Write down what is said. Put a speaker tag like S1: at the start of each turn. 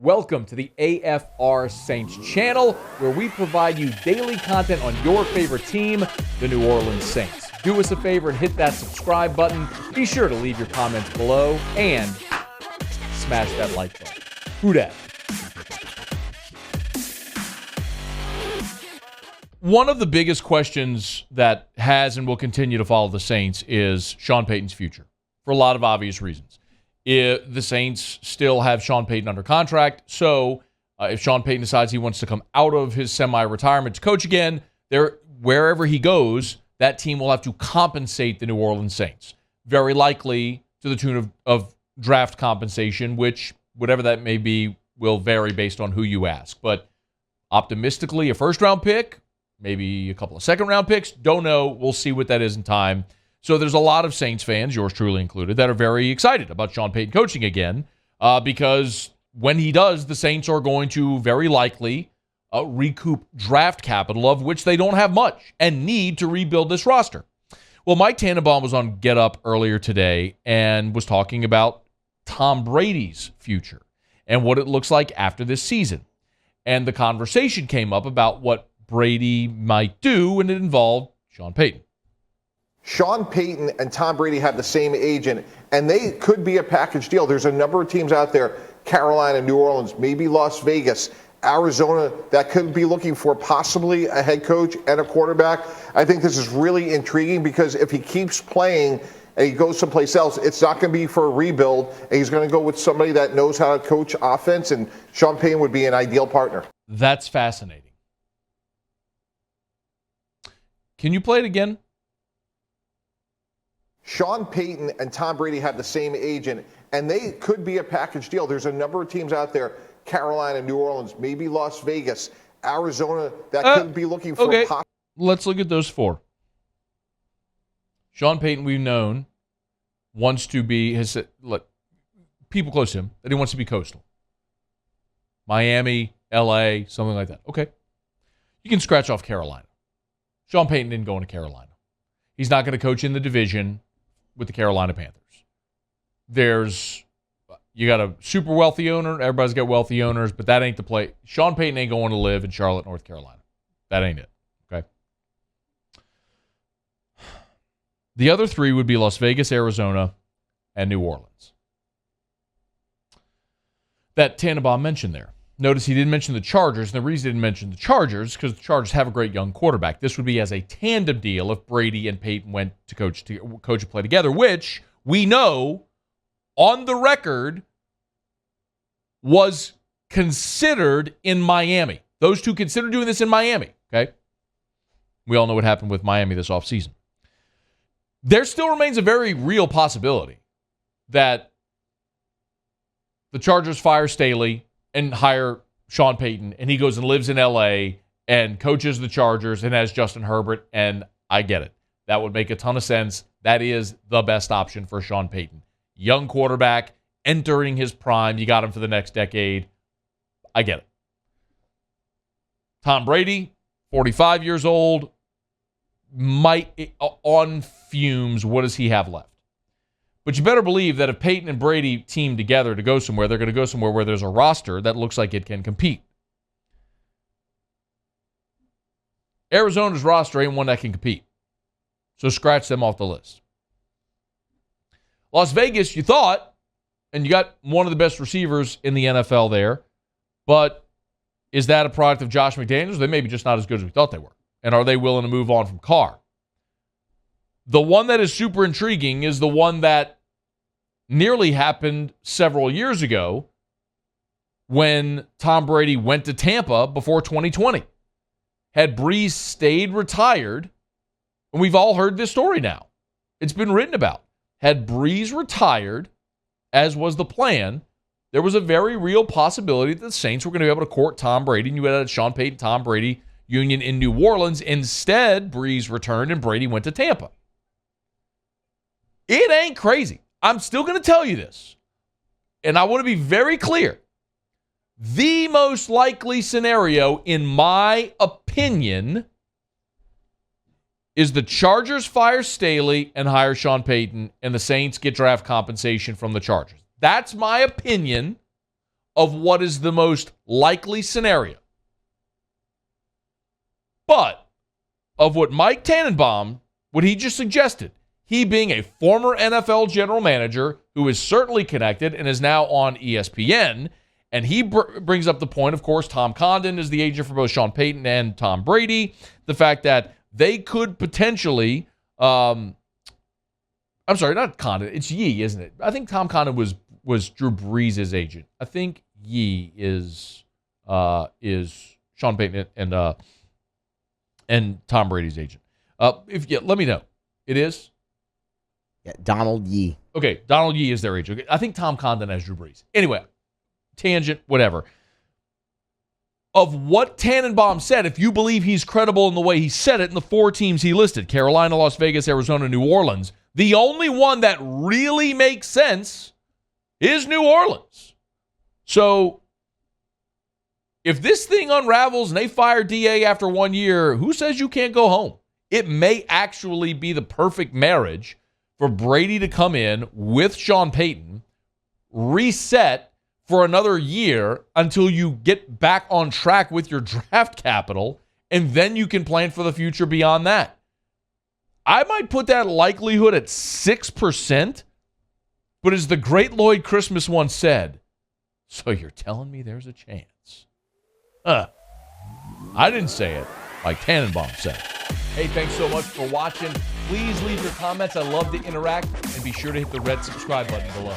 S1: Welcome to the AFR Saints channel, where we provide you daily content on your favorite team, the New Orleans Saints. Do us a favor and hit that subscribe button. Be sure to leave your comments below and smash that like button. Who dat? One of the biggest questions that has and will continue to follow the Saints is Sean Payton's future, for a lot of obvious reasons. The Saints still have Sean Payton under contract, so if Sean Payton decides he wants to come out of his semi-retirement to coach again, wherever he goes, that team will have to compensate the New Orleans Saints, very likely to the tune of draft compensation, which, whatever that may be, will vary based on who you ask. But optimistically, a first-round pick, maybe a couple of second-round picks, don't know. We'll see what that is in time. So there's a lot of Saints fans, yours truly included, that are very excited about Sean Payton coaching again because when he does, the Saints are going to very likely recoup draft capital, of which they don't have much, and need to rebuild this roster. Well, Mike Tannenbaum was on Get Up earlier today and was talking about Tom Brady's future and what it looks like after this season. And the conversation came up about what Brady might do, and it involved Sean Payton.
S2: Sean Payton and Tom Brady have the same agent, and they could be a package deal. There's a number of teams out there, Carolina, New Orleans, maybe Las Vegas, Arizona, that could be looking for possibly a head coach and a quarterback. I think this is really intriguing because if he keeps playing and he goes someplace else, it's not going to be for a rebuild, and he's going to go with somebody that knows how to coach offense, and Sean Payton would be an ideal partner.
S1: That's fascinating. Can you play it again?
S2: Sean Payton and Tom Brady have the same agent, and they could be a package deal. There's a number of teams out there, Carolina, New Orleans, maybe Las Vegas, Arizona, that could be looking for.
S1: Okay, let's look at those four. Sean Payton, we've known, wants to be, people close to him, that he wants to be coastal. Miami, LA, something like that. Okay. You can scratch off Carolina. Sean Payton didn't go into Carolina. He's not going to coach in the division with the Carolina Panthers. You got a super wealthy owner. Everybody's got wealthy owners, but that ain't the play. Sean Payton ain't going to live in Charlotte, North Carolina. That ain't it. Okay. The other three would be Las Vegas, Arizona, and New Orleans. That Tannenbaum mentioned there. Notice he didn't mention the Chargers, and the reason he didn't mention the Chargers is because the Chargers have a great young quarterback. This would be as a tandem deal if Brady and Payton went to coach and play together, which we know on the record was considered in Miami. Those two considered doing this in Miami, okay? We all know what happened with Miami this offseason. There still remains a very real possibility that the Chargers fire Staley and hire Sean Payton, and he goes and lives in L.A. and coaches the Chargers and has Justin Herbert, and I get it. That would make a ton of sense. That is the best option for Sean Payton. Young quarterback, entering his prime. You got him for the next decade. I get it. Tom Brady, 45 years old, might, on fumes, what does he have left? But you better believe that if Payton and Brady team together to go somewhere, they're going to go somewhere where there's a roster that looks like it can compete. Arizona's roster ain't one that can compete. So scratch them off the list. Las Vegas, you thought, and you got one of the best receivers in the NFL there, but is that a product of Josh McDaniels? They may be just not as good as we thought they were. And are they willing to move on from Carr? The one that is super intriguing is the one that nearly happened several years ago when Tom Brady went to Tampa before 2020. Had Brees stayed retired, and we've all heard this story now. It's been written about. Had Brees retired, as was the plan, there was a very real possibility that the Saints were going to be able to court Tom Brady, and you had a Sean Payton, Tom Brady union in New Orleans. Instead, Brees returned, and Brady went to Tampa. It ain't crazy. I'm still going to tell you this, and I want to be very clear. The most likely scenario, in my opinion, is the Chargers fire Staley and hire Sean Payton, and the Saints get draft compensation from the Chargers. That's my opinion of what is the most likely scenario. But of what Mike Tannenbaum, what he just suggested, he being a former NFL general manager who is certainly connected and is now on ESPN, and he brings up the point, of course, Tom Condon is the agent for both Sean Payton and Tom Brady, the fact that they could potentially, I'm sorry, not Condon, it's Yee, isn't it? I think Tom Condon was Drew Brees' agent. I think Yee is Sean Payton and Tom Brady's agent. Let me know. It is?
S3: Yeah, Donald Yee.
S1: Okay, Donald Yee is their agent. I think Tom Condon has Drew Brees. Anyway, tangent, whatever. Of what Tannenbaum said, if you believe he's credible in the way he said it in the 4 teams he listed, Carolina, Las Vegas, Arizona, New Orleans, the only one that really makes sense is New Orleans. So if this thing unravels and they fire DA after 1 year, who says you can't go home? It may actually be the perfect marriage for Brady to come in with Sean Payton, reset for another year until you get back on track with your draft capital, and then you can plan for the future beyond that. I might put that likelihood at 6%, but as the great Lloyd Christmas once said, so you're telling me there's a chance? I didn't say it. Mike Tannenbaum said it. Hey, thanks so much for watching. Please leave your comments. I love to interact, and be sure to hit the red subscribe button below.